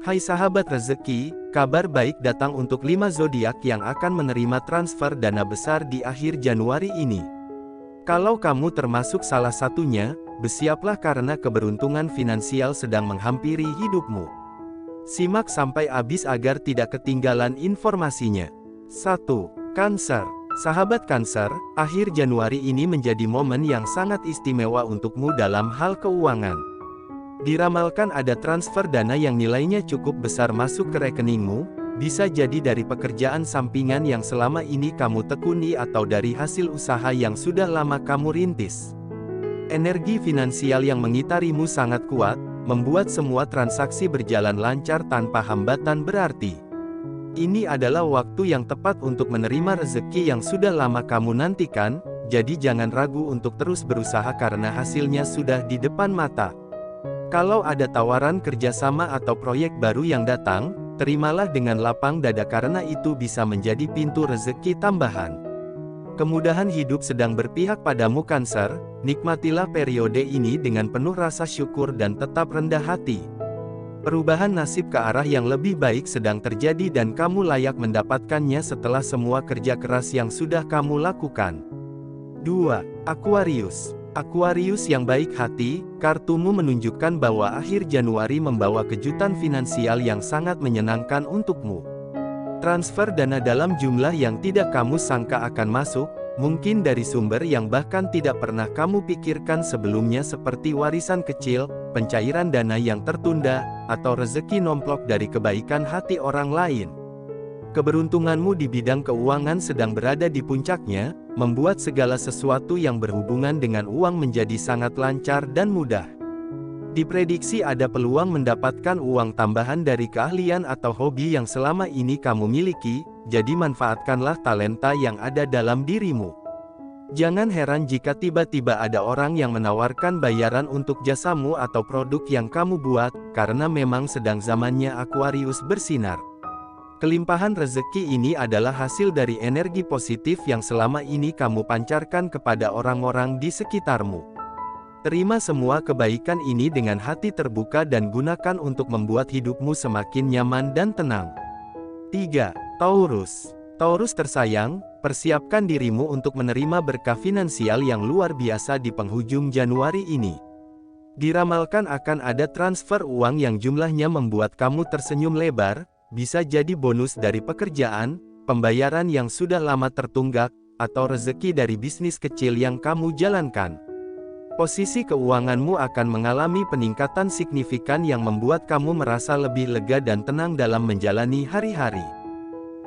Hai sahabat rezeki, kabar baik datang untuk 5 zodiak yang akan menerima transfer dana besar di akhir Januari ini. Kalau kamu termasuk salah satunya, bersiaplah karena keberuntungan finansial sedang menghampiri hidupmu. Simak sampai habis agar tidak ketinggalan informasinya. 1. Cancer. Sahabat Cancer, akhir Januari ini menjadi momen yang sangat istimewa untukmu dalam hal keuangan. Diramalkan ada transfer dana yang nilainya cukup besar masuk ke rekeningmu, bisa jadi dari pekerjaan sampingan yang selama ini kamu tekuni atau dari hasil usaha yang sudah lama kamu rintis. Energi finansial yang mengitarimu sangat kuat, membuat semua transaksi berjalan lancar tanpa hambatan berarti. Ini adalah waktu yang tepat untuk menerima rezeki yang sudah lama kamu nantikan, jadi jangan ragu untuk terus berusaha karena hasilnya sudah di depan mata. Kalau ada tawaran kerjasama atau proyek baru yang datang, terimalah dengan lapang dada karena itu bisa menjadi pintu rezeki tambahan. Kemudahan hidup sedang berpihak padamu Cancer, nikmatilah periode ini dengan penuh rasa syukur dan tetap rendah hati. Perubahan nasib ke arah yang lebih baik sedang terjadi dan kamu layak mendapatkannya setelah semua kerja keras yang sudah kamu lakukan. 2. Aquarius. Aquarius yang baik hati, kartumu menunjukkan bahwa akhir Januari membawa kejutan finansial yang sangat menyenangkan untukmu. Transfer dana dalam jumlah yang tidak kamu sangka akan masuk, mungkin dari sumber yang bahkan tidak pernah kamu pikirkan sebelumnya seperti warisan kecil, pencairan dana yang tertunda, atau rezeki nomplok dari kebaikan hati orang lain. Keberuntunganmu di bidang keuangan sedang berada di puncaknya, membuat segala sesuatu yang berhubungan dengan uang menjadi sangat lancar dan mudah. Diprediksi ada peluang mendapatkan uang tambahan dari keahlian atau hobi yang selama ini kamu miliki, jadi manfaatkanlah talenta yang ada dalam dirimu. Jangan heran jika tiba-tiba ada orang yang menawarkan bayaran untuk jasamu atau produk yang kamu buat, karena memang sedang zamannya Aquarius bersinar. Kelimpahan rezeki ini adalah hasil dari energi positif yang selama ini kamu pancarkan kepada orang-orang di sekitarmu. Terima semua kebaikan ini dengan hati terbuka dan gunakan untuk membuat hidupmu semakin nyaman dan tenang. 3. Taurus. Taurus tersayang, persiapkan dirimu untuk menerima berkah finansial yang luar biasa di penghujung Januari ini. Diramalkan akan ada transfer uang yang jumlahnya membuat kamu tersenyum lebar, bisa jadi bonus dari pekerjaan, pembayaran yang sudah lama tertunggak, atau rezeki dari bisnis kecil yang kamu jalankan. Posisi keuanganmu akan mengalami peningkatan signifikan yang membuat kamu merasa lebih lega dan tenang dalam menjalani hari-hari.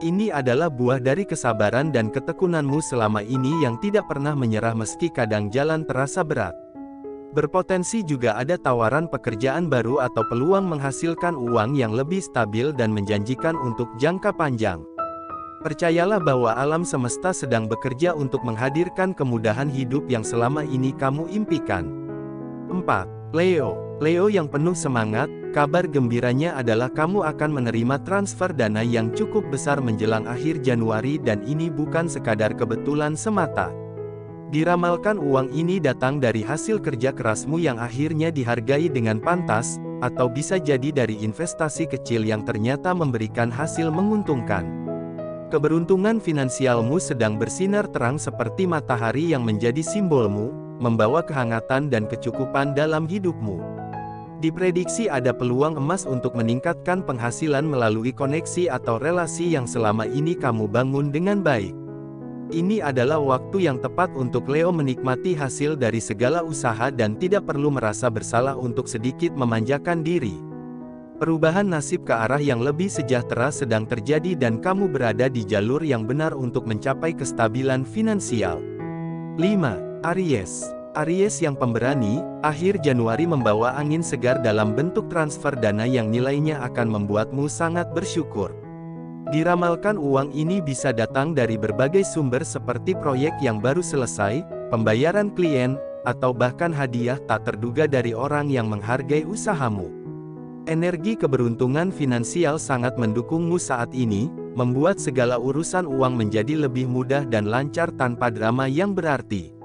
Ini adalah buah dari kesabaran dan ketekunanmu selama ini yang tidak pernah menyerah meski kadang jalan terasa berat. Berpotensi juga ada tawaran pekerjaan baru atau peluang menghasilkan uang yang lebih stabil dan menjanjikan untuk jangka panjang. Percayalah bahwa alam semesta sedang bekerja untuk menghadirkan kemudahan hidup yang selama ini kamu impikan. 4. Leo. Leo yang penuh semangat, kabar gembiranya adalah kamu akan menerima transfer dana yang cukup besar menjelang akhir Januari dan ini bukan sekadar kebetulan semata. Diramalkan uang ini datang dari hasil kerja kerasmu yang akhirnya dihargai dengan pantas, atau bisa jadi dari investasi kecil yang ternyata memberikan hasil menguntungkan. Keberuntungan finansialmu sedang bersinar terang seperti matahari yang menjadi simbolmu, membawa kehangatan dan kecukupan dalam hidupmu. Diprediksi ada peluang emas untuk meningkatkan penghasilan melalui koneksi atau relasi yang selama ini kamu bangun dengan baik. Ini adalah waktu yang tepat untuk Leo menikmati hasil dari segala usaha dan tidak perlu merasa bersalah untuk sedikit memanjakan diri. Perubahan nasib ke arah yang lebih sejahtera sedang terjadi dan kamu berada di jalur yang benar untuk mencapai kestabilan finansial. 5. Aries. Aries yang pemberani, akhir Januari membawa angin segar dalam bentuk transfer dana yang nilainya akan membuatmu sangat bersyukur. Diramalkan uang ini bisa datang dari berbagai sumber seperti proyek yang baru selesai, pembayaran klien, atau bahkan hadiah tak terduga dari orang yang menghargai usahamu. Energi keberuntungan finansial sangat mendukungmu saat ini, membuat segala urusan uang menjadi lebih mudah dan lancar tanpa drama yang berarti.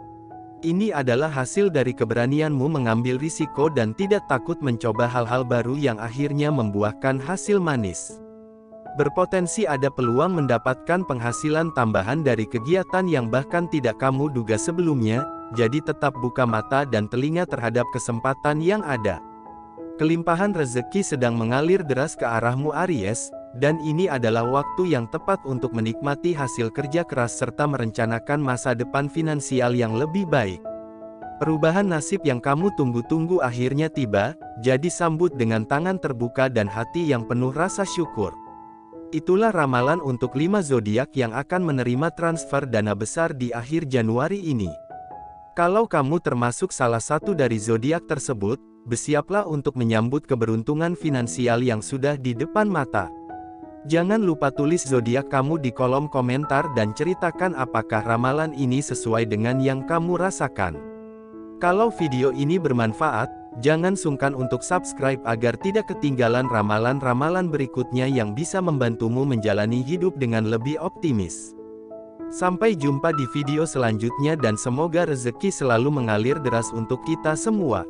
Ini adalah hasil dari keberanianmu mengambil risiko dan tidak takut mencoba hal-hal baru yang akhirnya membuahkan hasil manis. Berpotensi ada peluang mendapatkan penghasilan tambahan dari kegiatan yang bahkan tidak kamu duga sebelumnya, jadi tetap buka mata dan telinga terhadap kesempatan yang ada. Kelimpahan rezeki sedang mengalir deras ke arahmu Aries, dan ini adalah waktu yang tepat untuk menikmati hasil kerja keras serta merencanakan masa depan finansial yang lebih baik. Perubahan nasib yang kamu tunggu-tunggu akhirnya tiba, jadi sambut dengan tangan terbuka dan hati yang penuh rasa syukur. Itulah ramalan untuk 5 zodiak yang akan menerima transfer dana besar di akhir Januari ini. Kalau kamu termasuk salah satu dari zodiak tersebut, bersiaplah untuk menyambut keberuntungan finansial yang sudah di depan mata. Jangan lupa tulis zodiak kamu di kolom komentar dan ceritakan apakah ramalan ini sesuai dengan yang kamu rasakan. Kalau video ini bermanfaat, jangan sungkan untuk subscribe agar tidak ketinggalan ramalan-ramalan berikutnya yang bisa membantumu menjalani hidup dengan lebih optimis. Sampai jumpa di video selanjutnya dan semoga rezeki selalu mengalir deras untuk kita semua.